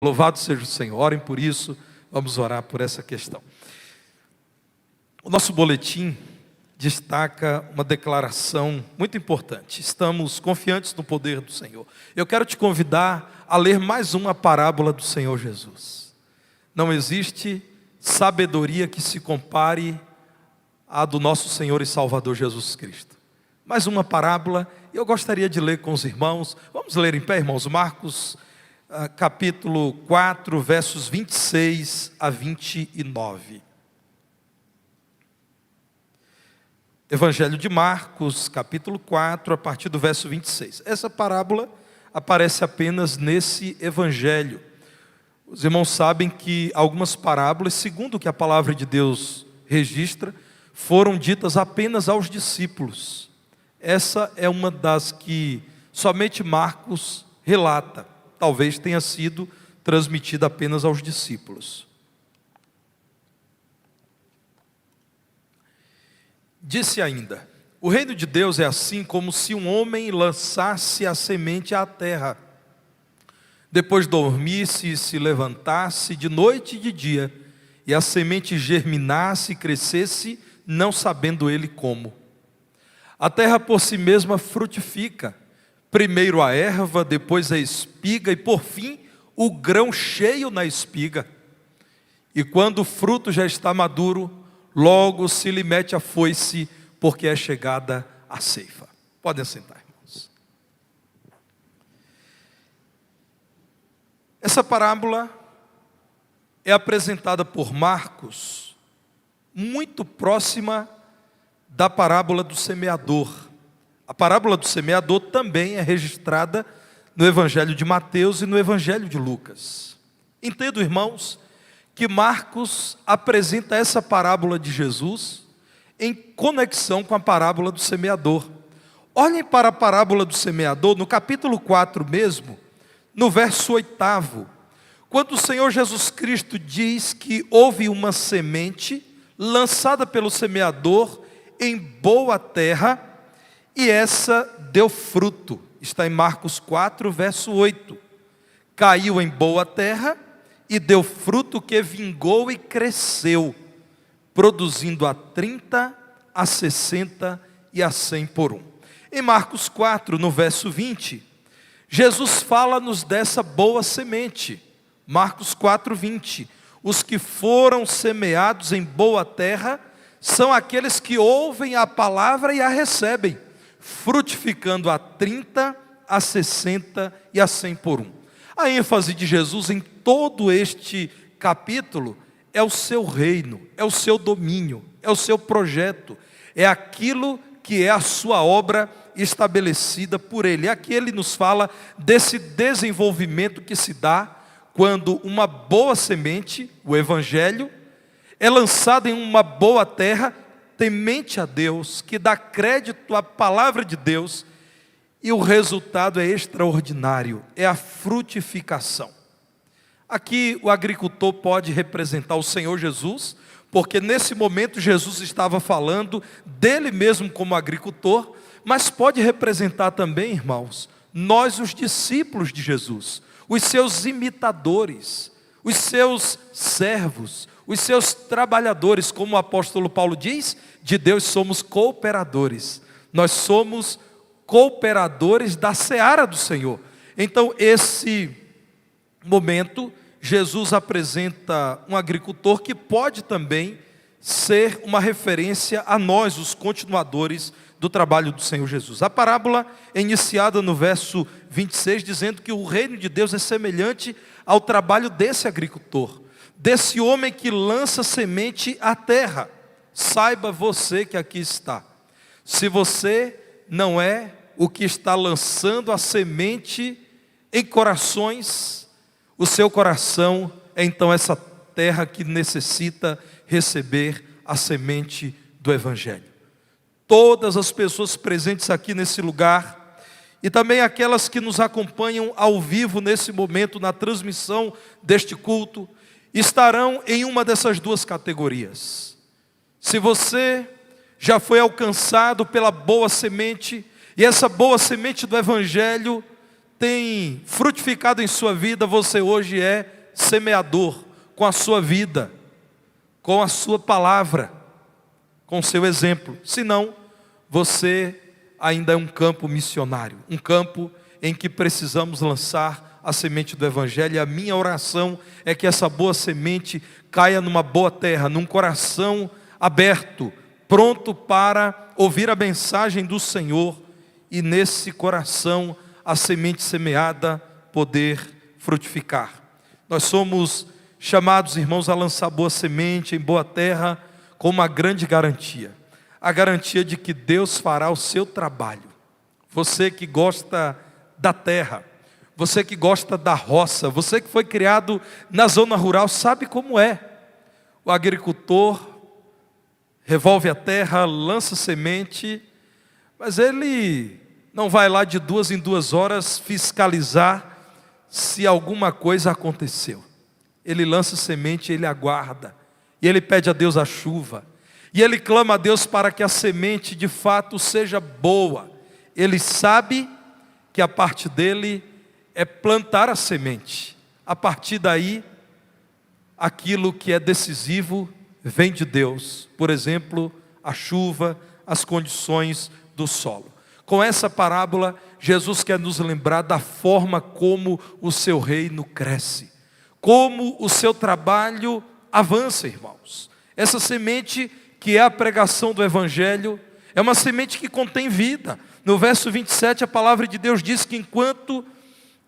Louvado seja o Senhor. Orem por isso, vamos orar por essa questão. O nosso boletim destaca uma declaração muito importante. Estamos confiantes no poder do Senhor. Eu quero te convidar a ler mais uma parábola do Senhor Jesus. Não existe sabedoria que se compare à do nosso Senhor e Salvador Jesus Cristo. Mais uma parábola, eu gostaria de ler com os irmãos. Vamos ler em pé, irmãos, Marcos capítulo 4, versos 26 a 29. Evangelho de Marcos, capítulo 4, a partir do verso 26. Essa parábola aparece apenas nesse evangelho. Os irmãos sabem que algumas parábolas, segundo o que a palavra de Deus registra, foram ditas apenas aos discípulos. Essa é uma das que somente Marcos relata. Talvez tenha sido transmitida apenas aos discípulos. Disse ainda: o reino de Deus é assim como se um homem lançasse a semente à terra, depois dormisse e se levantasse de noite e de dia, e a semente germinasse e crescesse, não sabendo ele como. A terra por si mesma frutifica, primeiro a erva, depois a espiga e por fim o grão cheio na espiga. E quando o fruto já está maduro, logo se lhe mete a foice, porque é chegada a ceifa. Podem sentar, irmãos. Essa parábola é apresentada por Marcos, muito próxima da parábola do semeador. A parábola do semeador também é registrada no Evangelho de Mateus e no Evangelho de Lucas. Entendo, irmãos, que Marcos apresenta essa parábola de Jesus em conexão com a parábola do semeador. Olhem para a parábola do semeador, no capítulo 4 mesmo, no verso 8, quando o Senhor Jesus Cristo diz que houve uma semente lançada pelo semeador em boa terra, e essa deu fruto. Está em Marcos 4, verso 8. Caiu em boa terra e deu fruto que vingou e cresceu, produzindo a 30, a 60 e a 100 por um. Em Marcos 4, no verso 20, Jesus fala-nos dessa boa semente. Marcos 4, 20. Os que foram semeados em boa terra são aqueles que ouvem a palavra e a recebem, frutificando a 30, a 60 e a 100 por um. A ênfase de Jesus em todo este capítulo é o seu reino, é o seu domínio, é o seu projeto, é aquilo que é a sua obra estabelecida por Ele. Aqui Ele nos fala desse desenvolvimento que se dá quando uma boa semente, o Evangelho, é lançada em uma boa terra, temente a Deus, que dá crédito à palavra de Deus, e o resultado é extraordinário, é a frutificação. Aqui o agricultor pode representar o Senhor Jesus, porque nesse momento Jesus estava falando dele mesmo como agricultor, mas pode representar também, irmãos, nós os discípulos de Jesus, os seus imitadores, os seus servos, os seus trabalhadores, como o apóstolo Paulo diz, de Deus somos cooperadores. Nós somos cooperadores da seara do Senhor. Então, esse momento, Jesus apresenta um agricultor que pode também ser uma referência a nós, os continuadores do trabalho do Senhor Jesus. A parábola é iniciada no verso 26, dizendo que o reino de Deus é semelhante ao trabalho desse agricultor, desse homem que lança semente à terra. Saiba você que aqui está, se você não é o que está lançando a semente em corações, o seu coração é então essa terra que necessita receber a semente do Evangelho. Todas as pessoas presentes aqui nesse lugar, e também aquelas que nos acompanham ao vivo nesse momento, na transmissão deste culto, estarão em uma dessas duas categorias. Se você já foi alcançado pela boa semente, e essa boa semente do Evangelho tem frutificado em sua vida, você hoje é semeador com a sua vida, com a sua palavra, com o seu exemplo. Senão, você ainda é um campo missionário, um campo em que precisamos lançar a semente do Evangelho. E a minha oração é que essa boa semente caia numa boa terra, num coração aberto, pronto para ouvir a mensagem do Senhor, e nesse coração a semente semeada poder frutificar. Nós somos chamados, irmãos, a lançar boa semente em boa terra, com uma grande garantia, a garantia de que Deus fará o seu trabalho. Você que gosta da terra, você que gosta da roça, você que foi criado na zona rural, sabe como é. O agricultor revolve a terra, lança semente, mas ele não vai lá de 2 em 2 horas fiscalizar se alguma coisa aconteceu. Ele lança semente, ele aguarda, e ele pede a Deus a chuva, e ele clama a Deus para que a semente de fato seja boa. Ele sabe que a parte dele é plantar a semente. A partir daí, aquilo que é decisivo vem de Deus. Por exemplo, a chuva, as condições do solo. Com essa parábola, Jesus quer nos lembrar da forma como o seu reino cresce, como o seu trabalho avança, irmãos. Essa semente que é a pregação do Evangelho, é uma semente que contém vida. No verso 27, a palavra de Deus diz que enquanto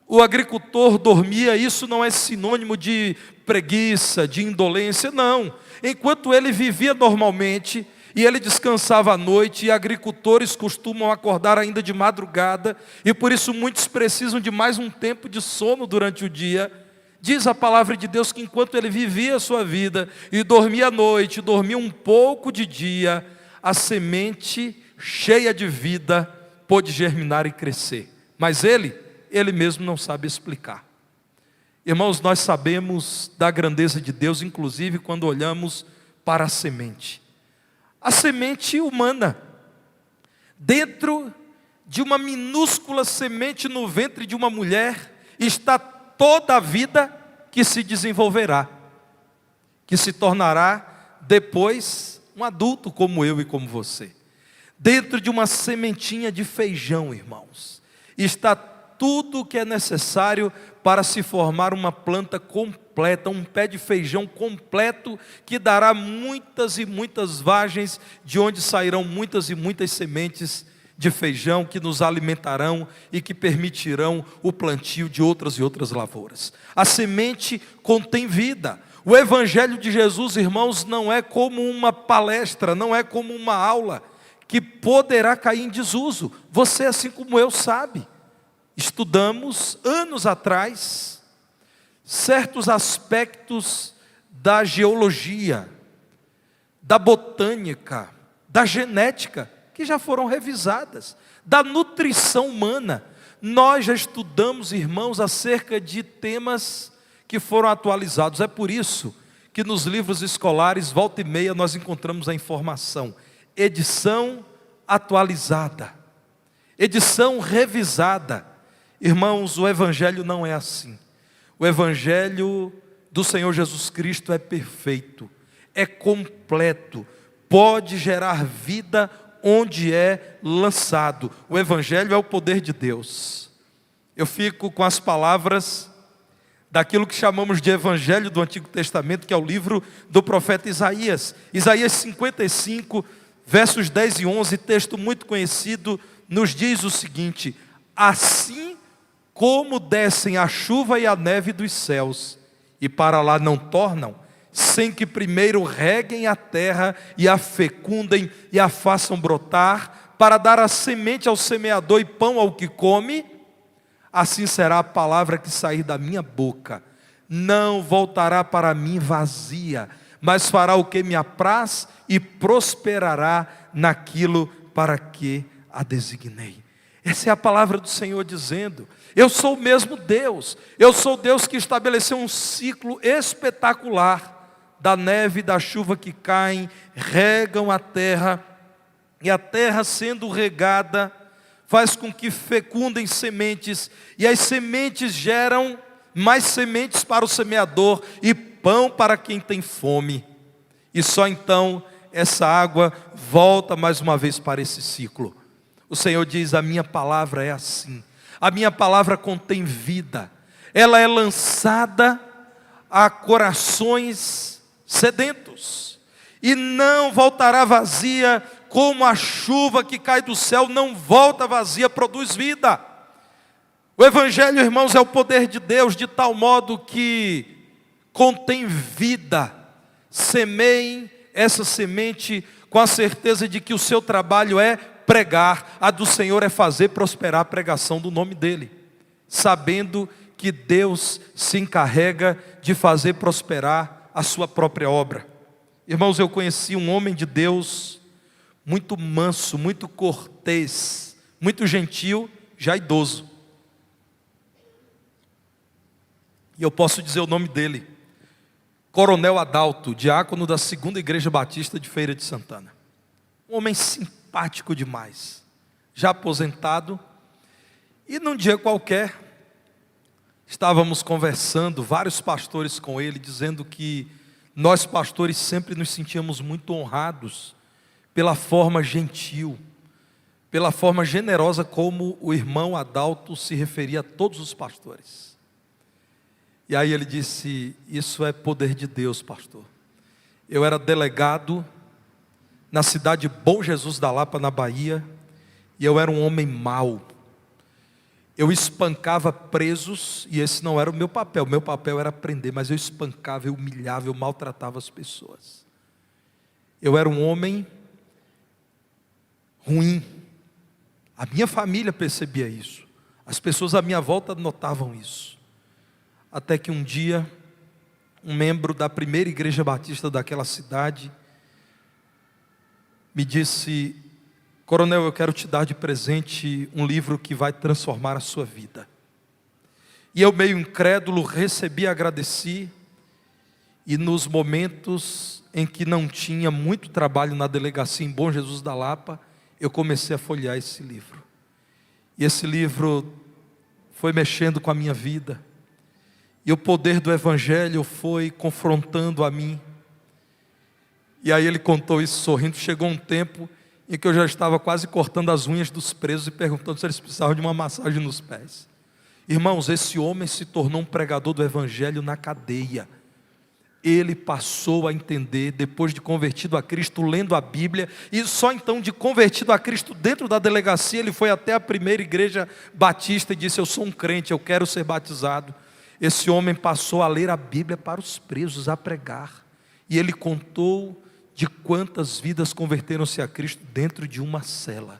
o agricultor dormia, isso não é sinônimo de preguiça, de indolência, não. Enquanto ele vivia normalmente, e ele descansava à noite, e agricultores costumam acordar ainda de madrugada, e por isso muitos precisam de mais um tempo de sono durante o dia. Diz a palavra de Deus que enquanto ele vivia a sua vida, e dormia à noite, dormia um pouco de dia, a semente cheia de vida pôde germinar e crescer. Mas ele mesmo não sabe explicar. Irmãos, nós sabemos da grandeza de Deus, inclusive quando olhamos para a semente. A semente humana, dentro de uma minúscula semente no ventre de uma mulher, está toda a vida que se desenvolverá, que se tornará depois um adulto como eu e como você. Dentro de uma sementinha de feijão, irmãos, está tudo o que é necessário para se formar uma planta completa, um pé de feijão completo, que dará muitas e muitas vagens, de onde sairão muitas e muitas sementes de feijão, que nos alimentarão e que permitirão o plantio de outras e outras lavouras. A semente contém vida. O Evangelho de Jesus, irmãos, não é como uma palestra, não é como uma aula, que poderá cair em desuso. Você, assim como eu, sabe. Estudamos, anos atrás, certos aspectos da geologia, da botânica, da genética, que já foram revisadas, da nutrição humana. Nós já estudamos, irmãos, acerca de temas que foram atualizados. É por isso que nos livros escolares, volta e meia, nós encontramos a informação: edição atualizada, edição revisada. Irmãos, o Evangelho não é assim. O Evangelho do Senhor Jesus Cristo é perfeito, é completo, pode gerar vida onde é lançado. O Evangelho é o poder de Deus. Eu fico com as palavras daquilo que chamamos de Evangelho do Antigo Testamento, que é o livro do profeta Isaías. Isaías 55, versos 10 e 11, texto muito conhecido, nos diz o seguinte: assim como descem a chuva e a neve dos céus, e para lá não tornam, sem que primeiro reguem a terra e a fecundem e a façam brotar, para dar a semente ao semeador e pão ao que come, assim será a palavra que sair da minha boca. Não voltará para mim vazia, mas fará o que me apraz e prosperará naquilo para que a designei. Essa é a palavra do Senhor dizendo: eu sou o mesmo Deus, eu sou Deus que estabeleceu um ciclo espetacular da neve e da chuva que caem, regam a terra, e a terra sendo regada, faz com que fecundem sementes, e as sementes geram mais sementes para o semeador e pão para quem tem fome. E só então essa água volta mais uma vez para esse ciclo. O Senhor diz: a minha palavra é assim, a minha palavra contém vida, ela é lançada a corações sedentos, e não voltará vazia, como a chuva que cai do céu não volta vazia, produz vida. O Evangelho, irmãos, é o poder de Deus, de tal modo que contém vida. Semeiem essa semente com a certeza de que o seu trabalho é pregar, a do Senhor é fazer prosperar a pregação do nome dEle, sabendo que Deus se encarrega de fazer prosperar a sua própria obra. Irmãos, eu conheci um homem de Deus muito manso, muito cortês, muito gentil, já idoso. E eu posso dizer o nome dele: Coronel Adalto, diácono da 2ª Igreja Batista de Feira de Santana. Um homem simpático demais, já aposentado. E num dia qualquer, estávamos conversando, vários pastores com ele, dizendo que nós pastores sempre nos sentíamos muito honrados pela forma gentil, pela forma generosa como o irmão Adalto se referia a todos os pastores. E aí ele disse: isso é poder de Deus, pastor. Eu era delegado na cidade de Bom Jesus da Lapa, na Bahia, e eu era um homem mau. Eu espancava presos, e esse não era o meu papel era prender, mas eu espancava, eu humilhava, eu maltratava as pessoas. Eu era um homem ruim. A minha família percebia isso, as pessoas à minha volta notavam isso. Até que um dia, um membro da primeira igreja batista daquela cidade me disse: Coronel, eu quero te dar de presente um livro que vai transformar a sua vida. E eu, meio incrédulo, recebi e agradeci. E nos momentos em que não tinha muito trabalho na delegacia em Bom Jesus da Lapa, eu comecei a folhear esse livro. E esse livro foi mexendo com a minha vida. E o poder do Evangelho foi confrontando a mim. E aí ele contou isso sorrindo. Chegou um tempo em que eu já estava quase cortando as unhas dos presos e perguntando se eles precisavam de uma massagem nos pés. Irmãos, esse homem se tornou um pregador do Evangelho na cadeia. Ele passou a entender, depois de convertido a Cristo, lendo a Bíblia, e só então de convertido a Cristo dentro da delegacia, ele foi até a primeira igreja batista e disse: eu sou um crente, eu quero ser batizado. Esse homem passou a ler a Bíblia para os presos, a pregar. E ele contou de quantas vidas converteram-se a Cristo dentro de uma cela.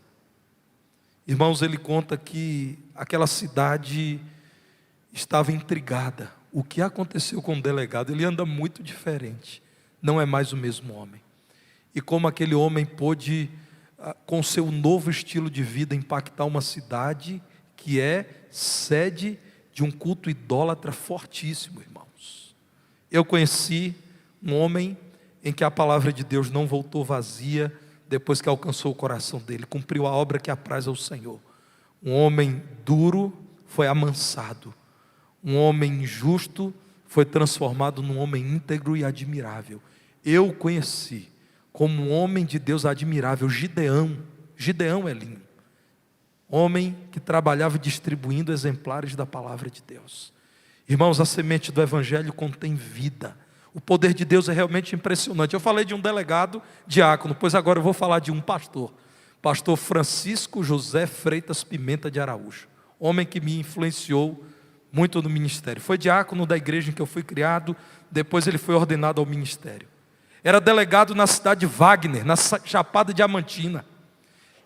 Irmãos, ele conta que aquela cidade estava intrigada. O que aconteceu com o delegado? Ele anda muito diferente. Não é mais o mesmo homem. E como aquele homem pôde, com seu novo estilo de vida, impactar uma cidade que é sede de um culto idólatra fortíssimo, irmãos. Eu conheci um homem em que a palavra de Deus não voltou vazia depois que alcançou o coração dele, cumpriu a obra que apraz ao Senhor. Um homem duro foi amansado, um homem injusto foi transformado num homem íntegro e admirável. Eu o conheci como um homem de Deus admirável, Gideão. Gideão é lindo. Homem que trabalhava distribuindo exemplares da palavra de Deus. Irmãos, a semente do Evangelho contém vida. O poder de Deus é realmente impressionante. Eu falei de um delegado diácono, pois agora eu vou falar de um pastor. Pastor Francisco José Freitas Pimenta de Araújo. Homem que me influenciou muito no ministério. Foi diácono da igreja em que eu fui criado, depois ele foi ordenado ao ministério. Era delegado na cidade de Wagner, na Chapada Diamantina.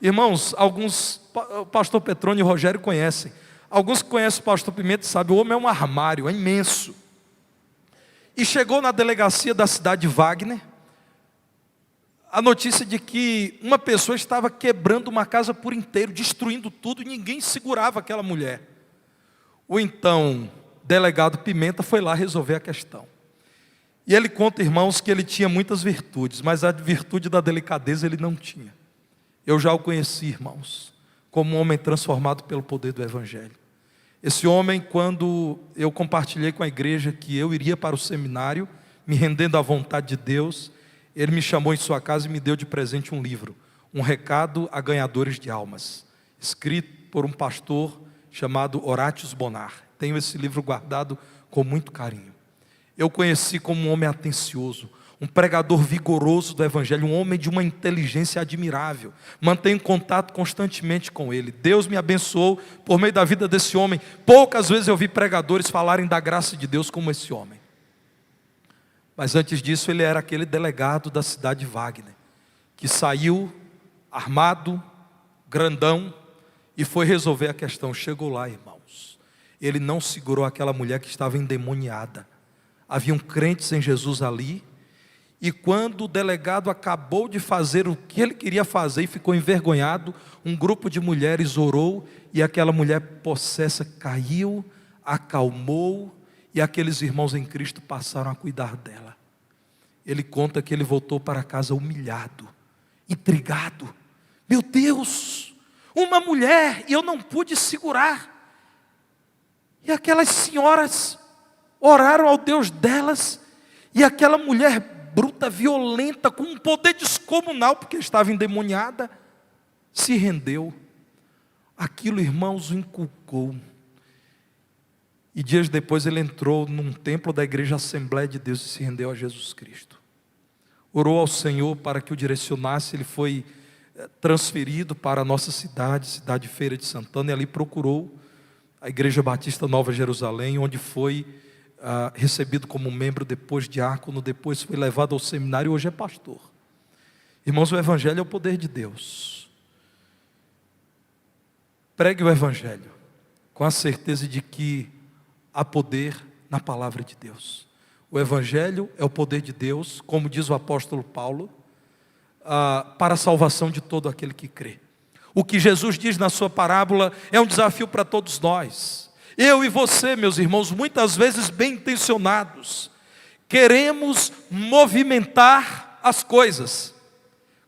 Irmãos, alguns, o pastor Petrônio e o Rogério conhecem. Alguns que conhecem o pastor Pimenta sabem, o homem é um armário, é imenso. E chegou na delegacia da cidade de Wagner a notícia de que uma pessoa estava quebrando uma casa por inteiro, destruindo tudo, e ninguém segurava aquela mulher. O então delegado Pimenta foi lá resolver a questão. E ele conta, irmãos, que ele tinha muitas virtudes, mas a virtude da delicadeza ele não tinha. Eu já o conheci, irmãos, como um homem transformado pelo poder do Evangelho. Esse homem, quando eu compartilhei com a igreja que eu iria para o seminário, me rendendo à vontade de Deus, ele me chamou em sua casa e me deu de presente um livro, Um Recado a Ganhadores de Almas, escrito por um pastor chamado Horatius Bonar. Tenho esse livro guardado com muito carinho. Eu conheci como um homem atencioso, um pregador vigoroso do Evangelho, um homem de uma inteligência admirável. Mantenho contato constantemente com ele. Deus me abençoou por meio da vida desse homem. Poucas vezes eu vi pregadores falarem da graça de Deus como esse homem. Mas antes disso ele era aquele delegado da cidade de Wagner, que saiu armado, grandão, e foi resolver a questão. Chegou lá, irmãos, ele não segurou aquela mulher que estava endemoniada. Haviam crentes em Jesus ali, e quando o delegado acabou de fazer o que ele queria fazer e ficou envergonhado, um grupo de mulheres orou, e aquela mulher possessa caiu, acalmou, e aqueles irmãos em Cristo passaram a cuidar dela. Ele conta que ele voltou para casa humilhado, intrigado. Meu Deus, uma mulher, e eu não pude segurar. E aquelas senhoras oraram ao Deus delas, e aquela mulher bruta, violenta, com um poder descomunal, porque estava endemoniada, se rendeu. Aquilo, irmãos, o inculcou. E dias depois ele entrou num templo da igreja Assembleia de Deus e se rendeu a Jesus Cristo. Orou ao Senhor para que o direcionasse. Ele foi transferido para a nossa cidade Feira de Santana, e ali procurou a Igreja Batista Nova Jerusalém, onde foi recebido como membro, depois diácono, depois foi levado ao seminário e hoje é pastor. Irmãos, o Evangelho é o poder de Deus. Pregue o Evangelho com a certeza de que há poder na palavra de Deus. O Evangelho é o poder de Deus, como diz o apóstolo Paulo, para a salvação de todo aquele que crê. O que Jesus diz na sua parábola é um desafio para todos nós. Eu e você, meus irmãos, muitas vezes bem intencionados, queremos movimentar as coisas,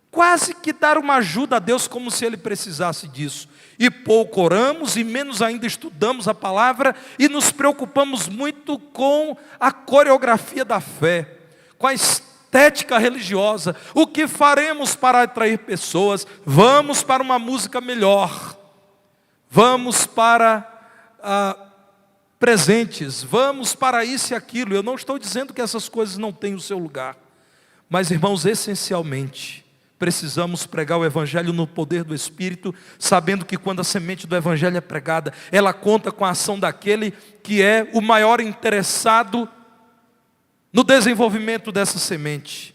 quase que dar uma ajuda a Deus como se Ele precisasse disso. E pouco oramos e menos ainda estudamos a palavra e nos preocupamos muito com a coreografia da fé, com a estética religiosa. O que faremos para atrair pessoas? Vamos para uma música melhor, vamos para presentes, vamos para isso e aquilo. Eu não estou dizendo que essas coisas não têm o seu lugar, mas, irmãos, essencialmente precisamos pregar o Evangelho no poder do Espírito, sabendo que quando a semente do Evangelho é pregada, ela conta com a ação daquele que é o maior interessado no desenvolvimento dessa semente.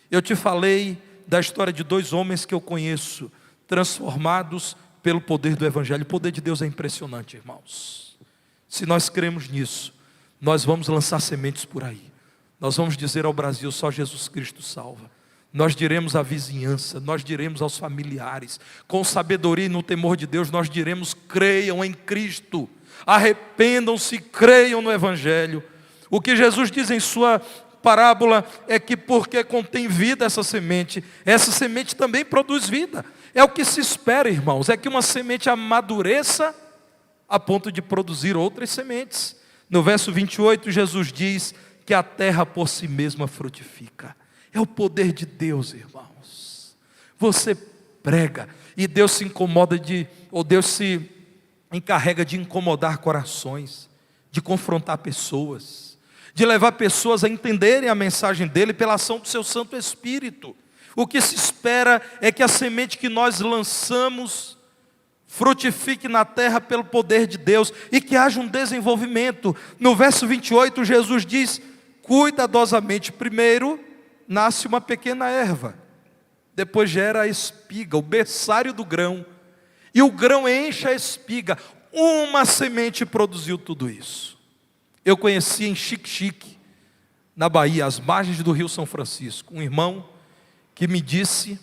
Eu te falei da história de 2 homens que eu conheço, transformados pelo poder do Evangelho. O poder de Deus é impressionante, irmãos. Se nós cremos nisso, nós vamos lançar sementes por aí. Nós vamos dizer ao Brasil: só Jesus Cristo salva. Nós diremos à vizinhança, nós diremos aos familiares, com sabedoria e no temor de Deus, nós diremos: creiam em Cristo, arrependam-se, creiam no Evangelho. O que Jesus diz em sua parábola é que porque contém vida essa semente também produz vida. É o que se espera, irmãos, é que uma semente amadureça a ponto de produzir outras sementes. No verso 28, Jesus diz que a terra por si mesma frutifica. É o poder de Deus, irmãos. Você prega e Deus se Deus se encarrega de incomodar corações, de confrontar pessoas, de levar pessoas a entenderem a mensagem dele pela ação do seu Santo Espírito. O que se espera é que a semente que nós lançamos frutifique na terra pelo poder de Deus e que haja um desenvolvimento. No verso 28, Jesus diz: cuidadosamente, primeiro nasce uma pequena erva, depois gera a espiga, o berçário do grão, e o grão enche a espiga. Uma semente produziu tudo isso. Eu conheci em Xique-Xique, na Bahia, às margens do Rio São Francisco, um irmão que me disse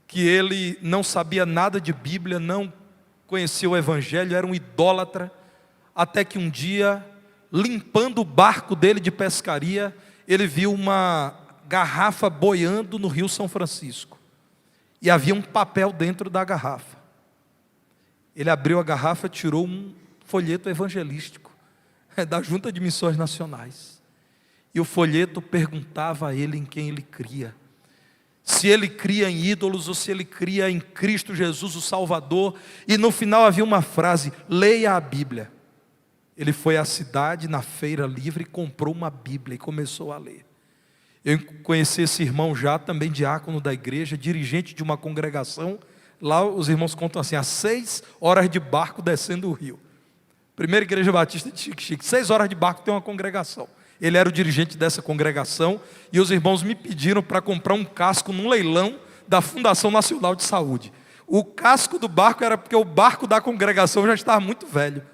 que ele não sabia nada de Bíblia, não conhecia o Evangelho, era um idólatra, até que um dia, limpando o barco dele de pescaria, ele viu uma garrafa boiando no Rio São Francisco, e havia um papel dentro da garrafa. Ele abriu a garrafa, tirou um folheto evangelístico, da Junta de Missões Nacionais. E o folheto perguntava a ele em quem ele cria. Se ele cria em ídolos ou se ele cria em Cristo Jesus, o Salvador. E no final havia uma frase: leia a Bíblia. Ele foi à cidade, na feira livre, comprou uma Bíblia e começou a ler. Eu conheci esse irmão já, também diácono da igreja, dirigente de uma congregação. Lá os irmãos contam assim, há 6 horas de barco descendo o rio. Primeira igreja batista de Xique-Xique, 6 horas de barco tem uma congregação. Ele era o dirigente dessa congregação e os irmãos me pediram para comprar um casco num leilão da Fundação Nacional de Saúde. O casco do barco era porque o barco da congregação já estava muito velho.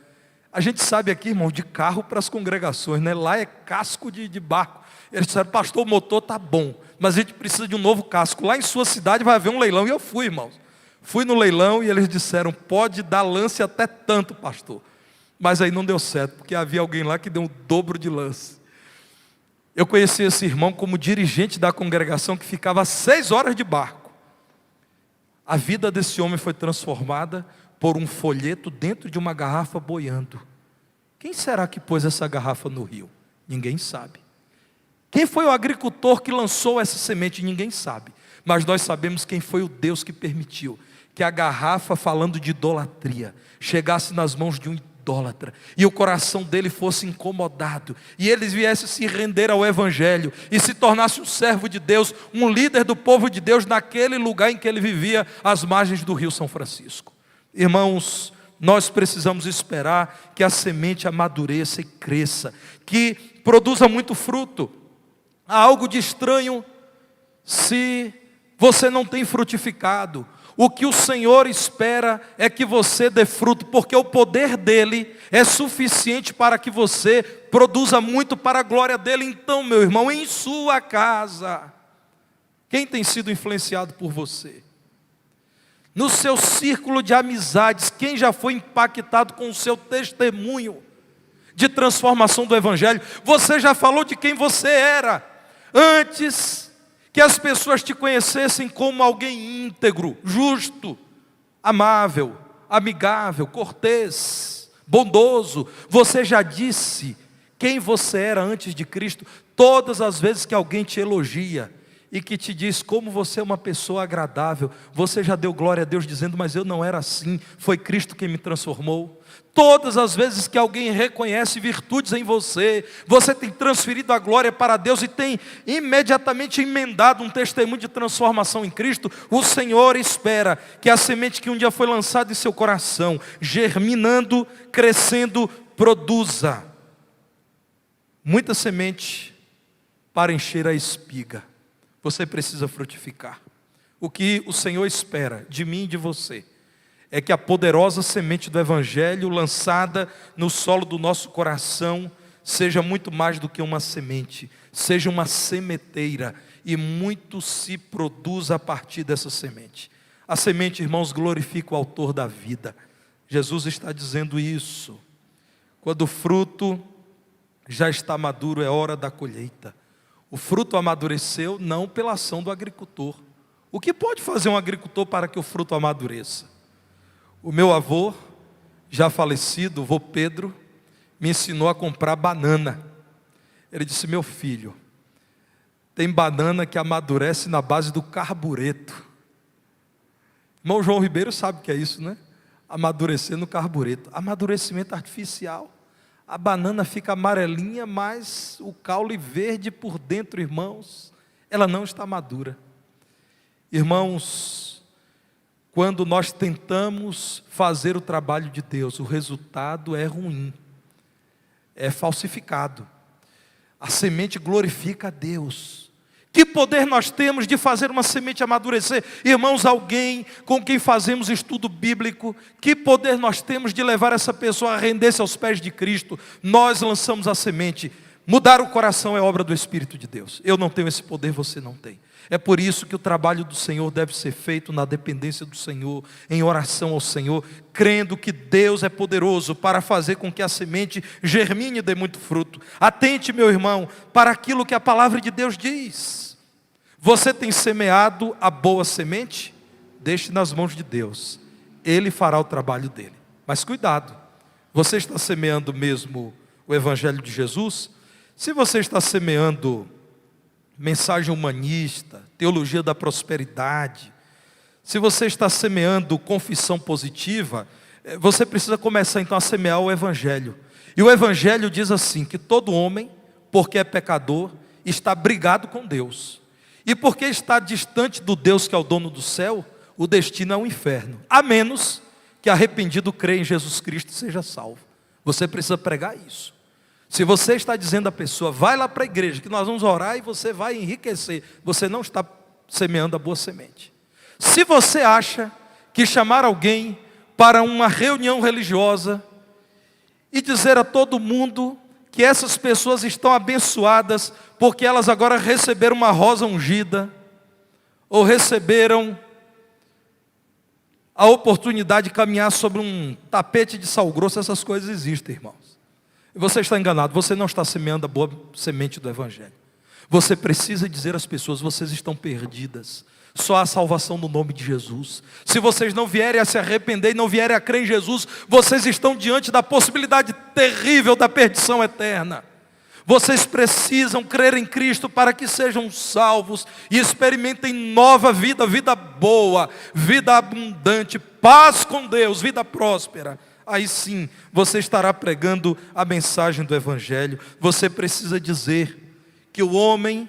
A gente sabe aqui, irmão, de carro para as congregações, né? Lá é casco de barco. Eles disseram, pastor, o motor está bom, mas a gente precisa de um novo casco. Lá em sua cidade vai haver um leilão. E eu fui, irmãos. Fui no leilão e eles disseram, pode dar lance até tanto, pastor. Mas aí não deu certo, porque havia alguém lá que deu um dobro de lance. Eu conheci esse irmão como dirigente da congregação que ficava 6 horas de barco. A vida desse homem foi transformada por um folheto dentro de uma garrafa boiando. Quem será que pôs essa garrafa no rio? Ninguém sabe. Quem foi o agricultor que lançou essa semente? Ninguém sabe. Mas nós sabemos quem foi o Deus que permitiu que a garrafa, falando de idolatria, chegasse nas mãos de um idólatra, e o coração dele fosse incomodado, e ele viesse se render ao Evangelho, e se tornasse um servo de Deus, um líder do povo de Deus, naquele lugar em que ele vivia, às margens do rio São Francisco. Irmãos, nós precisamos esperar que a semente amadureça e cresça, que produza muito fruto. Há algo de estranho se você não tem frutificado. O que o Senhor espera é que você dê fruto, porque o poder dEle é suficiente para que você produza muito para a glória dEle. Então, meu irmão, em sua casa, quem tem sido influenciado por você? No seu círculo de amizades, quem já foi impactado com o seu testemunho de transformação do Evangelho? Você já falou de quem você era antes que as pessoas te conhecessem como alguém íntegro, justo, amável, amigável, cortês, bondoso. Você já disse quem você era antes de Cristo. Todas as vezes que alguém te elogia e que te diz como você é uma pessoa agradável, você já deu glória a Deus dizendo, mas eu não era assim, foi Cristo quem me transformou. Todas as vezes que alguém reconhece virtudes em você, você tem transferido a glória para Deus e tem imediatamente emendado um testemunho de transformação em Cristo. O Senhor espera que a semente que um dia foi lançada em seu coração, germinando, crescendo, produza muita semente para encher a espiga. Você precisa frutificar. O que o Senhor espera de mim e de você é que a poderosa semente do Evangelho lançada no solo do nosso coração seja muito mais do que uma semente, seja uma sementeira e muito se produza a partir dessa semente. A semente, irmãos, glorifica o autor da vida. Jesus está dizendo isso. Quando o fruto já está maduro, é hora da colheita. O fruto amadureceu não pela ação do agricultor. O que pode fazer um agricultor para que o fruto amadureça? O meu avô, já falecido, o vô Pedro, me ensinou a comprar banana. Ele disse, meu filho, tem banana que amadurece na base do carbureto. Irmão João Ribeiro sabe o que é isso, né? Amadurecer no carbureto. Amadurecimento artificial. A banana fica amarelinha, mas o caule verde por dentro, irmãos, ela não está madura. Irmãos, quando nós tentamos fazer o trabalho de Deus, o resultado é ruim, é falsificado. A semente glorifica a Deus. Que poder nós temos de fazer uma semente amadurecer? Irmãos, alguém com quem fazemos estudo bíblico, que poder nós temos de levar essa pessoa a render-se aos pés de Cristo? Nós lançamos a semente. Mudar o coração é obra do Espírito de Deus. Eu não tenho esse poder, você não tem. É por isso que o trabalho do Senhor deve ser feito na dependência do Senhor, em oração ao Senhor, crendo que Deus é poderoso para fazer com que a semente germine e dê muito fruto. Atente, meu irmão, para aquilo que a palavra de Deus diz. Você tem semeado a boa semente? Deixe nas mãos de Deus. Ele fará o trabalho dele. Mas cuidado, você está semeando mesmo o Evangelho de Jesus? Se você está semeando mensagem humanista, teologia da prosperidade, se você está semeando confissão positiva, você precisa começar então a semear o Evangelho. E o Evangelho diz assim, que todo homem, porque é pecador, está brigado com Deus. E porque está distante do Deus que é o dono do céu, o destino é o inferno. A menos que arrependido crê em Jesus Cristo e seja salvo. Você precisa pregar isso. Se você está dizendo à pessoa, vai lá para a igreja, que nós vamos orar e você vai enriquecer, você não está semeando a boa semente. Se você acha que chamar alguém para uma reunião religiosa e dizer a todo mundo que essas pessoas estão abençoadas porque elas agora receberam uma rosa ungida, ou receberam a oportunidade de caminhar sobre um tapete de sal grosso, essas coisas existem, irmãos. E você está enganado, você não está semeando a boa semente do Evangelho. Você precisa dizer às pessoas, vocês estão perdidas. Só há salvação no nome de Jesus. Se vocês não vierem a se arrepender e não vierem a crer em Jesus, vocês estão diante da possibilidade terrível da perdição eterna. Vocês precisam crer em Cristo para que sejam salvos e experimentem nova vida, vida boa, vida abundante, paz com Deus, vida próspera. Aí sim, você estará pregando a mensagem do Evangelho. Você precisa dizer que o homem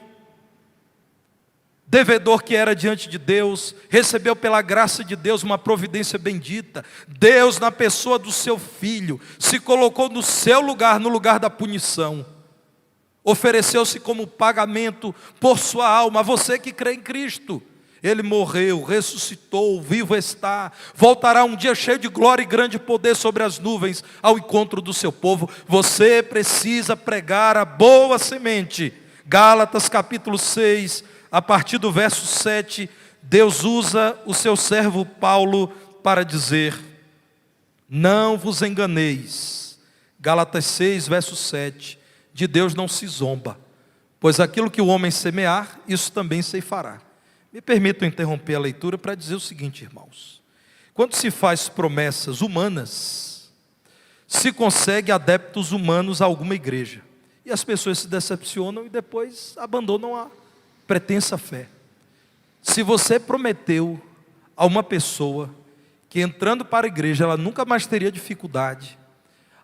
devedor que era diante de Deus, recebeu pela graça de Deus uma providência bendita. Deus, na pessoa do seu Filho, se colocou no seu lugar, no lugar da punição. Ofereceu-se como pagamento por sua alma, você que crê em Cristo. Ele morreu, ressuscitou, vivo está, voltará um dia cheio de glória e grande poder sobre as nuvens, ao encontro do seu povo. Você precisa pregar a boa semente. Gálatas capítulo 6, a partir do verso 7, Deus usa o seu servo Paulo para dizer, não vos enganeis. Gálatas 6, verso 7, de Deus não se zomba, pois aquilo que o homem semear, isso também ceifará. Me permitam interromper a leitura para dizer o seguinte, irmãos. Quando se faz promessas humanas, se consegue adeptos humanos a alguma igreja. E as pessoas se decepcionam e depois abandonam a pretensa fé. Se você prometeu a uma pessoa que entrando para a igreja ela nunca mais teria dificuldade,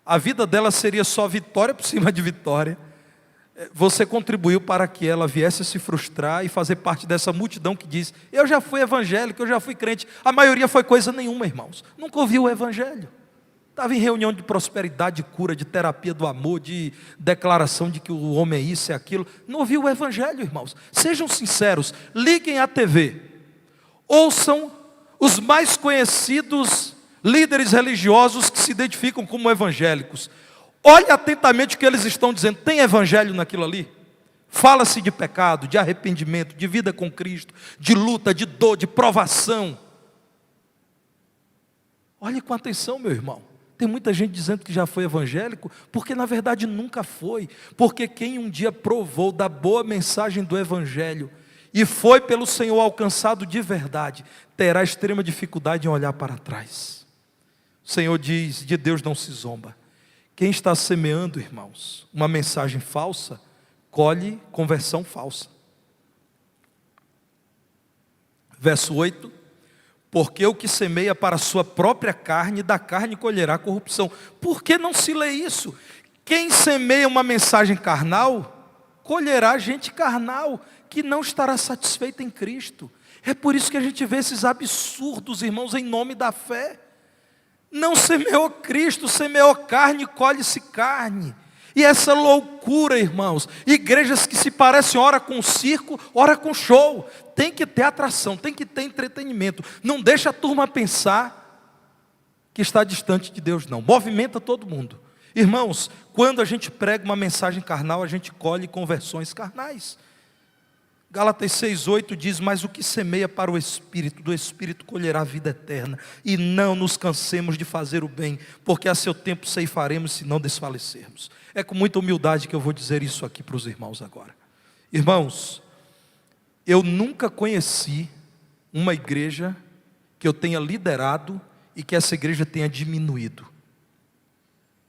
a vida dela seria só vitória por cima de vitória, você contribuiu para que ela viesse a se frustrar e fazer parte dessa multidão que diz, eu já fui evangélico, eu já fui crente. A maioria foi coisa nenhuma, irmãos. Nunca ouviu o Evangelho. Estava em reunião de prosperidade, de cura, de terapia do amor, de declaração de que o homem é isso e aquilo. Não ouviu o Evangelho, irmãos. Sejam sinceros, liguem à TV. Ouçam os mais conhecidos líderes religiosos que se identificam como evangélicos. Olhe atentamente o que eles estão dizendo. Tem Evangelho naquilo ali? Fala-se de pecado, de arrependimento, de vida com Cristo, de luta, de dor, de provação. Olhe com atenção, meu irmão. Tem muita gente dizendo que já foi evangélico, porque na verdade nunca foi. Porque quem um dia provou da boa mensagem do Evangelho e foi pelo Senhor alcançado de verdade, terá extrema dificuldade em olhar para trás. O Senhor diz, de Deus não se zomba. Quem está semeando, irmãos, uma mensagem falsa, colhe conversão falsa. Verso 8. Porque o que semeia para a sua própria carne, da carne colherá corrupção. Por que não se lê isso? Quem semeia uma mensagem carnal, colherá gente carnal, que não estará satisfeita em Cristo. É por isso que a gente vê esses absurdos, irmãos, em nome da fé. Não semeou Cristo, semeou carne, colhe-se carne. E essa loucura, irmãos, igrejas que se parecem ora com circo, ora com show. Tem que ter atração, tem que ter entretenimento. Não deixa a turma pensar que está distante de Deus, não. Movimenta todo mundo. Irmãos, quando a gente prega uma mensagem carnal, a gente colhe conversões carnais. Gálatas 6,8 diz, mas o que semeia para o Espírito, do Espírito colherá a vida eterna. E não nos cansemos de fazer o bem, porque a seu tempo ceifaremos se não desfalecermos. É com muita humildade que eu vou dizer isso aqui para os irmãos agora. Irmãos, eu nunca conheci uma igreja que eu tenha liderado e que essa igreja tenha diminuído.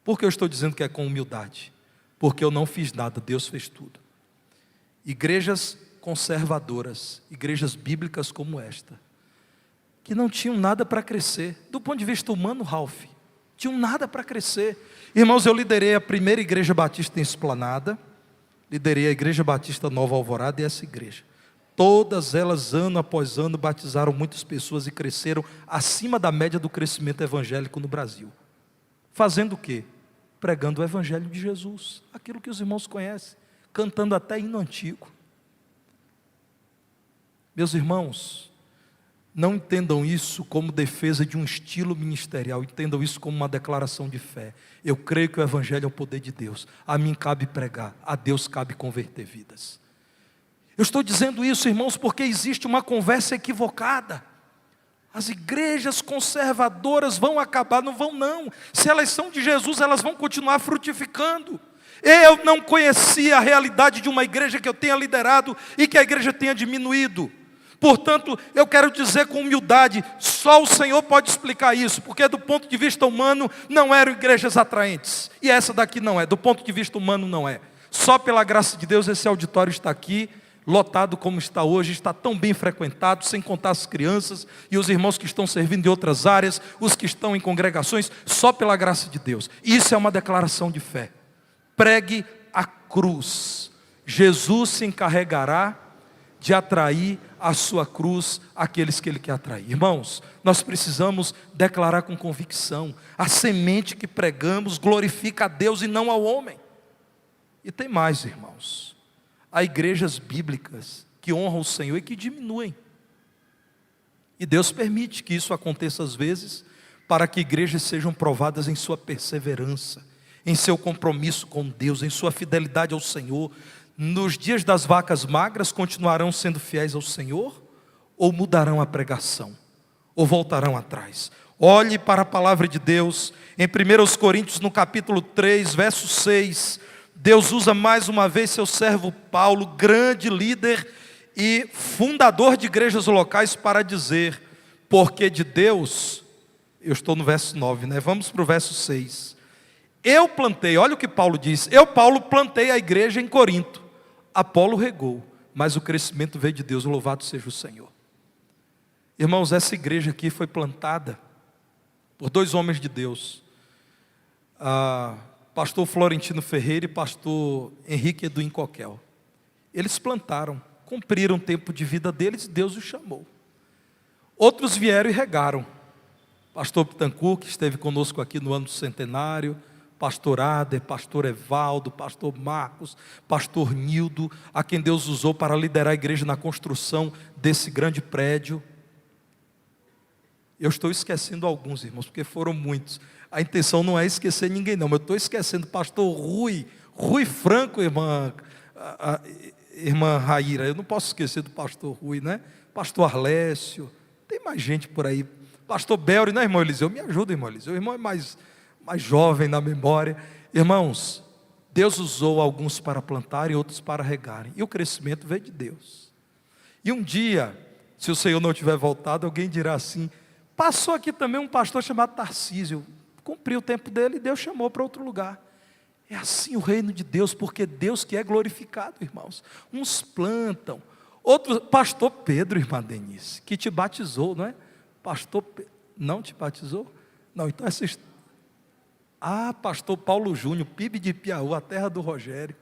Por que eu estou dizendo que é com humildade? Porque eu não fiz nada, Deus fez tudo. Igrejas conservadoras, igrejas bíblicas como esta, que não tinham nada para crescer, do ponto de vista humano, Ralph, tinham nada para crescer. Irmãos, eu liderei a primeira igreja batista em Esplanada, liderei a igreja batista Nova Alvorada e essa igreja. Todas elas, ano após ano, batizaram muitas pessoas e cresceram acima da média do crescimento evangélico no Brasil. Fazendo o quê? Pregando o evangelho de Jesus, aquilo que os irmãos conhecem, cantando até hino antigo. Meus irmãos, não entendam isso como defesa de um estilo ministerial, entendam isso como uma declaração de fé. Eu creio que o evangelho é o poder de Deus, a mim cabe pregar, a Deus cabe converter vidas. Eu estou dizendo isso, irmãos, porque existe uma conversa equivocada. As igrejas conservadoras vão acabar, não vão não. Se elas são de Jesus, elas vão continuar frutificando. Eu não conhecia a realidade de uma igreja que eu tenha liderado e que a igreja tenha diminuído. Portanto, eu quero dizer com humildade, só o Senhor pode explicar isso, porque do ponto de vista humano não eram igrejas atraentes. E essa daqui não é, do ponto de vista humano não é. Só pela graça de Deus esse auditório está aqui, lotado como está hoje, está tão bem frequentado, sem contar as crianças e os irmãos que estão servindo em outras áreas, os que estão em congregações, só pela graça de Deus. Isso é uma declaração de fé. Pregue a cruz. Jesus se encarregará de atrair a sua cruz aqueles que Ele quer atrair. Irmãos, nós precisamos declarar com convicção, a semente que pregamos glorifica a Deus e não ao homem. E tem mais, irmãos. Há igrejas bíblicas que honram o Senhor e que diminuem. E Deus permite que isso aconteça às vezes, para que igrejas sejam provadas em sua perseverança, em seu compromisso com Deus, em sua fidelidade ao Senhor. Nos dias das vacas magras continuarão sendo fiéis ao Senhor? Ou mudarão a pregação? Ou voltarão atrás? Olhe para a palavra de Deus, em 1 Coríntios no capítulo 3, verso 6, Deus usa mais uma vez seu servo Paulo, grande líder e fundador de igrejas locais, para dizer, porque de Deus, eu estou no verso 9, né? Vamos para o verso 6. Eu plantei, olha o que Paulo diz, Paulo, plantei a igreja em Corinto, Apolo regou, mas o crescimento veio de Deus, louvado seja o Senhor. Irmãos, essa igreja aqui foi plantada por dois homens de Deus, pastor Florentino Ferreira e pastor Henrique Eduim Coquel. Eles plantaram, cumpriram o tempo de vida deles e Deus os chamou. Outros vieram e regaram. Pastor Pitancourt, que esteve conosco aqui no ano do centenário, pastor Ader, pastor Evaldo, pastor Marcos, pastor Nildo, a quem Deus usou para liderar a igreja na construção desse grande prédio. Eu estou esquecendo alguns, irmãos, porque foram muitos. A intenção não é esquecer ninguém, não. Mas eu estou esquecendo pastor Rui Franco, irmã Raíra. Eu não posso esquecer do pastor Rui, né? Pastor Arlécio. Tem mais gente por aí. Pastor Belri, né, irmão Eliseu? Me ajuda, irmão Eliseu. O irmão é mais jovem na memória. Irmãos, Deus usou alguns para plantarem, outros para regarem. E o crescimento veio de Deus. E um dia, se o Senhor não tiver voltado, alguém dirá assim, passou aqui também um pastor chamado Tarcísio, cumpriu o tempo dele e Deus chamou para outro lugar. É assim o reino de Deus, porque Deus que é glorificado, irmãos. Uns plantam, outros, pastor Pedro, irmã Denise, que te batizou, não é? Pastor Pedro, não te batizou? Não, então essa história. Pastor Paulo Júnior, PIB de Piauí, a terra do Rogério.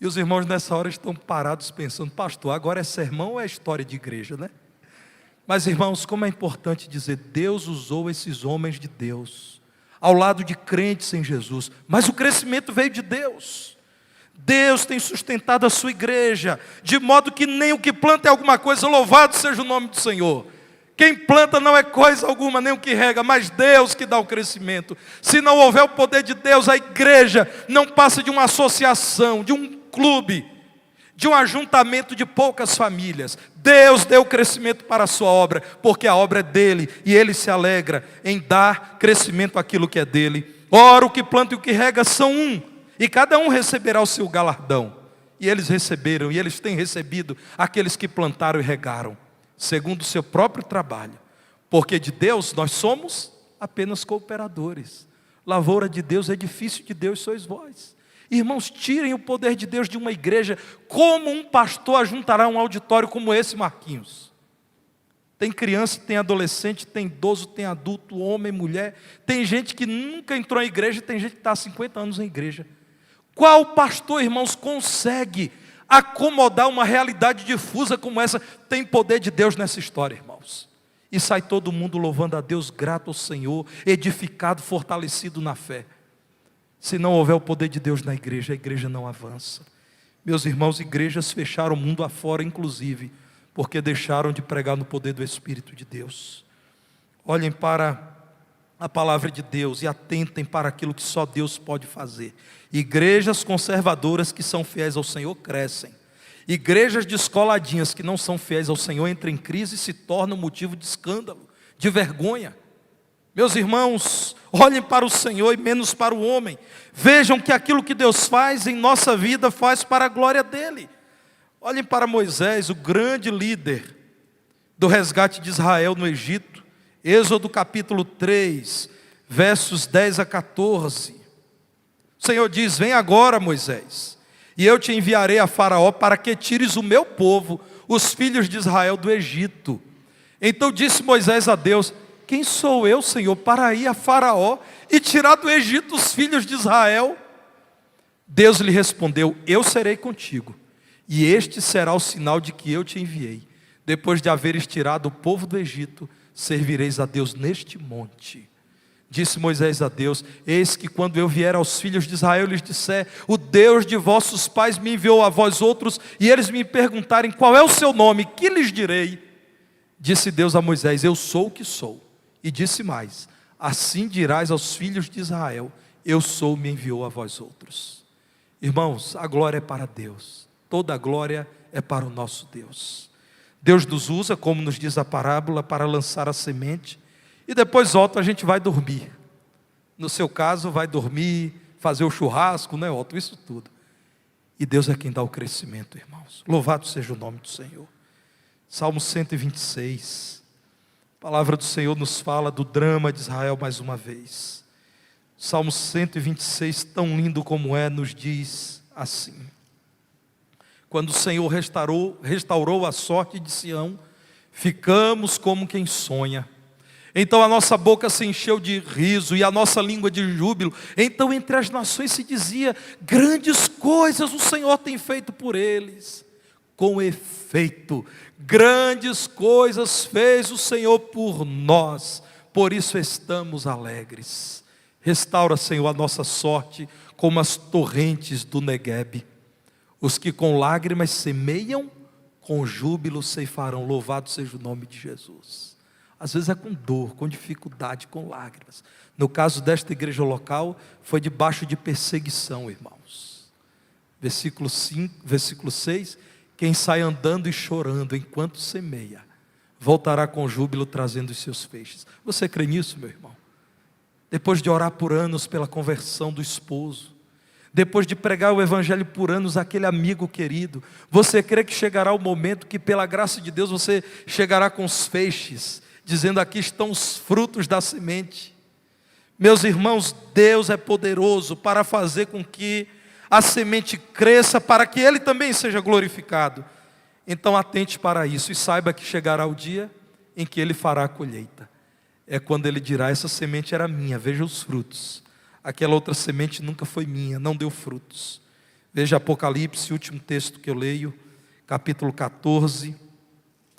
E os irmãos nessa hora estão parados pensando, pastor, agora é sermão ou é história de igreja, né? Mas irmãos, como é importante dizer, Deus usou esses homens de Deus, ao lado de crentes em Jesus, mas o crescimento veio de Deus. Deus tem sustentado a sua igreja, de modo que nem o que planta é alguma coisa, louvado seja o nome do Senhor. Quem planta não é coisa alguma, nem o que rega, mas Deus que dá o crescimento. Se não houver o poder de Deus, a igreja não passa de uma associação, de um clube, de um ajuntamento de poucas famílias. Deus deu crescimento para a sua obra, porque a obra é dele, e ele se alegra em dar crescimento àquilo que é dele. Ora, o que planta e o que rega são um, e cada um receberá o seu galardão. E eles receberam, e eles têm recebido, aqueles que plantaram e regaram, segundo o seu próprio trabalho, porque de Deus nós somos apenas cooperadores. Lavoura de Deus, edifício de Deus sois vós. Irmãos, tirem o poder de Deus de uma igreja. Como um pastor ajuntará um auditório como esse, Marquinhos? Tem criança, tem adolescente, tem idoso, tem adulto, homem, mulher. Tem gente que nunca entrou em igreja, tem gente que está há 50 anos em igreja. Qual pastor, irmãos, consegue acomodar uma realidade difusa como essa? Tem poder de Deus nessa história, irmãos. E sai todo mundo louvando a Deus, grato ao Senhor, edificado, fortalecido na fé. Se não houver o poder de Deus na igreja, a igreja não avança. Meus irmãos, igrejas fecharam o mundo afora, inclusive, porque deixaram de pregar no poder do Espírito de Deus. Olhem para a palavra de Deus e atentem para aquilo que só Deus pode fazer. Igrejas conservadoras que são fiéis ao Senhor crescem. Igrejas descoladinhas que não são fiéis ao Senhor entram em crise e se tornam motivo de escândalo, de vergonha. Meus irmãos, olhem para o Senhor e menos para o homem. Vejam que aquilo que Deus faz em nossa vida faz para a glória dEle. Olhem para Moisés, o grande líder do resgate de Israel no Egito. Êxodo capítulo 3, versos 10 a 14. O Senhor diz: vem agora, Moisés, e eu te enviarei a Faraó para que tires o meu povo, os filhos de Israel, do Egito. Então disse Moisés a Deus: quem sou eu, Senhor, para ir a Faraó e tirar do Egito os filhos de Israel? Deus lhe respondeu: eu serei contigo, e este será o sinal de que eu te enviei. Depois de haveres tirado o povo do Egito, servireis a Deus neste monte. Disse Moisés a Deus: eis que quando eu vier aos filhos de Israel lhes disser: o Deus de vossos pais me enviou a vós outros, e eles me perguntarem qual é o seu nome, que lhes direi? Disse Deus a Moisés: eu sou o que sou. E disse mais: assim dirás aos filhos de Israel: eu sou, me enviou a vós outros. Irmãos, a glória é para Deus, toda a glória é para o nosso Deus. Deus nos usa, como nos diz a parábola, para lançar a semente, e depois volta, a gente vai dormir. No seu caso, vai dormir, fazer o churrasco, né, Otto? Isso tudo. E Deus é quem dá o crescimento, irmãos. Louvado seja o nome do Senhor. Salmo 126. A palavra do Senhor nos fala do drama de Israel mais uma vez. Salmo 126, tão lindo como é, nos diz assim: quando o Senhor restaurou a sorte de Sião, ficamos como quem sonha. Então a nossa boca se encheu de riso e a nossa língua de júbilo. Então entre as nações se dizia: grandes coisas o Senhor tem feito por eles. Com efeito, grandes coisas fez o Senhor por nós, por isso estamos alegres. Restaura, Senhor, a nossa sorte como as torrentes do Neguebe. Os que com lágrimas semeiam, com júbilo ceifarão. Louvado seja o nome de Jesus. Às vezes é com dor, com dificuldade, com lágrimas. No caso desta igreja local, foi debaixo de perseguição, irmãos. Versículo 6, quem sai andando e chorando enquanto semeia, voltará com júbilo trazendo os seus feixes. Você crê nisso, meu irmão? Depois de orar por anos pela conversão do esposo, depois de pregar o evangelho por anos àquele amigo querido, você crê que chegará o momento que pela graça de Deus você chegará com os feixes, dizendo: aqui estão os frutos da semente. Meus irmãos, Deus é poderoso para fazer com que a semente cresça, para que Ele também seja glorificado. Então atente para isso e saiba que chegará o dia em que Ele fará a colheita. É quando Ele dirá: essa semente era minha, veja os frutos. Aquela outra semente nunca foi minha, não deu frutos. Veja Apocalipse, último texto que eu leio, capítulo 14.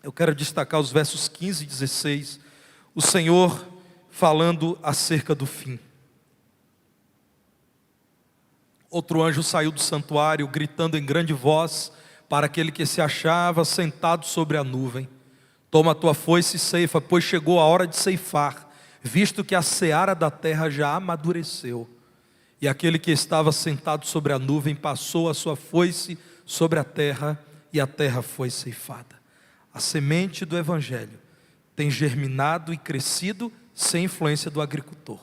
Eu quero destacar os versos 15 e 16. O Senhor falando acerca do fim. Outro anjo saiu do santuário, gritando em grande voz para aquele que se achava sentado sobre a nuvem: toma a tua foice e ceifa, pois chegou a hora de ceifar, visto que a seara da terra já amadureceu. E aquele que estava sentado sobre a nuvem passou a sua foice sobre a terra, e a terra foi ceifada. A semente do evangelho tem germinado e crescido sem influência do agricultor.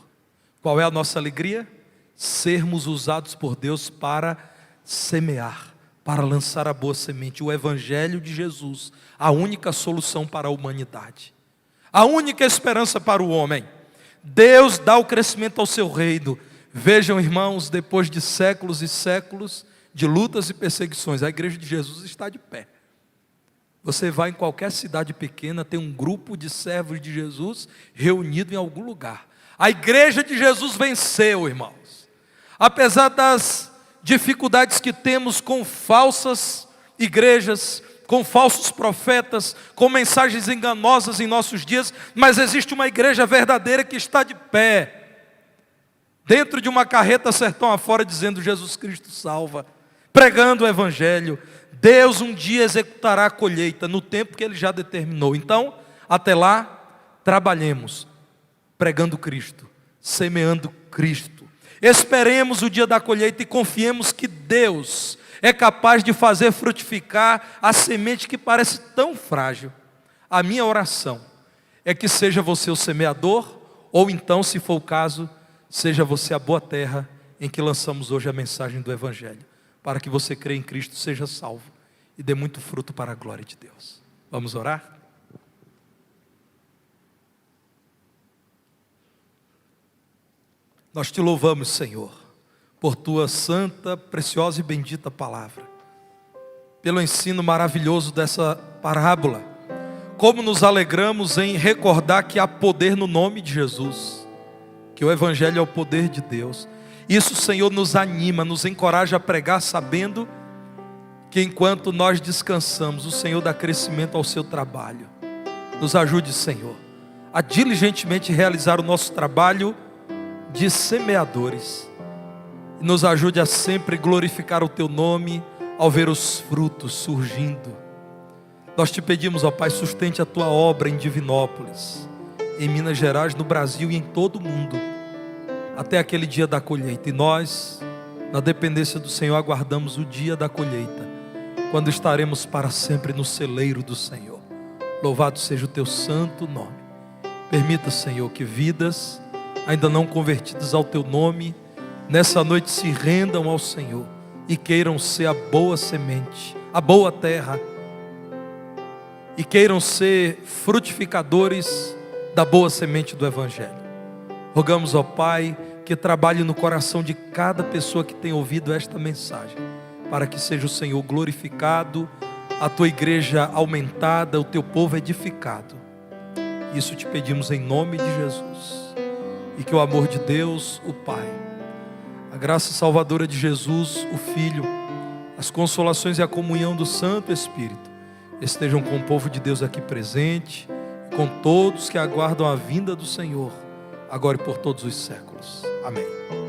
Qual é a nossa alegria? Sermos usados por Deus para semear, para lançar a boa semente, o evangelho de Jesus, a única solução para a humanidade, a única esperança para o homem. Deus dá o crescimento ao seu reino. Vejam, irmãos, depois de séculos e séculos de lutas e perseguições, a igreja de Jesus está de pé. Você vai em qualquer cidade pequena, tem um grupo de servos de Jesus reunido em algum lugar. A igreja de Jesus venceu, irmãos. Apesar das dificuldades que temos com falsas igrejas, com falsos profetas, com mensagens enganosas em nossos dias, mas existe uma igreja verdadeira que está de pé, dentro de uma carreta sertão afora, dizendo: Jesus Cristo salva, pregando o evangelho. Deus um dia executará a colheita no tempo que Ele já determinou. Então, até lá, trabalhemos pregando Cristo, semeando Cristo. Esperemos o dia da colheita e confiemos que Deus é capaz de fazer frutificar a semente que parece tão frágil. A minha oração é que seja você o semeador, ou então, se for o caso, seja você a boa terra em que lançamos hoje a mensagem do evangelho, para que você creia em Cristo, seja salvo e dê muito fruto para a glória de Deus. Vamos orar? Nós te louvamos, Senhor, por tua santa, preciosa e bendita palavra, pelo ensino maravilhoso dessa parábola. Como nos alegramos em recordar que há poder no nome de Jesus, que o evangelho é o poder de Deus. Isso, Senhor, nos anima, nos encoraja a pregar, sabendo que enquanto nós descansamos, o Senhor dá crescimento ao seu trabalho. Nos ajude, Senhor, a diligentemente realizar o nosso trabalho de semeadores. Nos ajude a sempre glorificar o teu nome ao ver os frutos surgindo. Nós te pedimos, ó Pai, sustente a tua obra em Divinópolis, em Minas Gerais, no Brasil e em todo o mundo, até aquele dia da colheita. E nós, na dependência do Senhor, aguardamos o dia da colheita, quando estaremos para sempre no celeiro do Senhor. Louvado seja o teu santo nome. Permita, Senhor, que vidas ainda não convertidas ao teu nome, nessa noite se rendam ao Senhor e queiram ser a boa semente, a boa terra, e queiram ser frutificadores da boa semente do evangelho. Rogamos, ó Pai, que trabalhe no coração de cada pessoa que tem ouvido esta mensagem, para que seja o Senhor glorificado, a tua igreja aumentada, o teu povo edificado. Isso te pedimos em nome de Jesus. E que o amor de Deus, o Pai, a graça salvadora de Jesus, o Filho, as consolações e a comunhão do Santo Espírito estejam com o povo de Deus aqui presente, com todos que aguardam a vinda do Senhor, agora e por todos os séculos. Amém.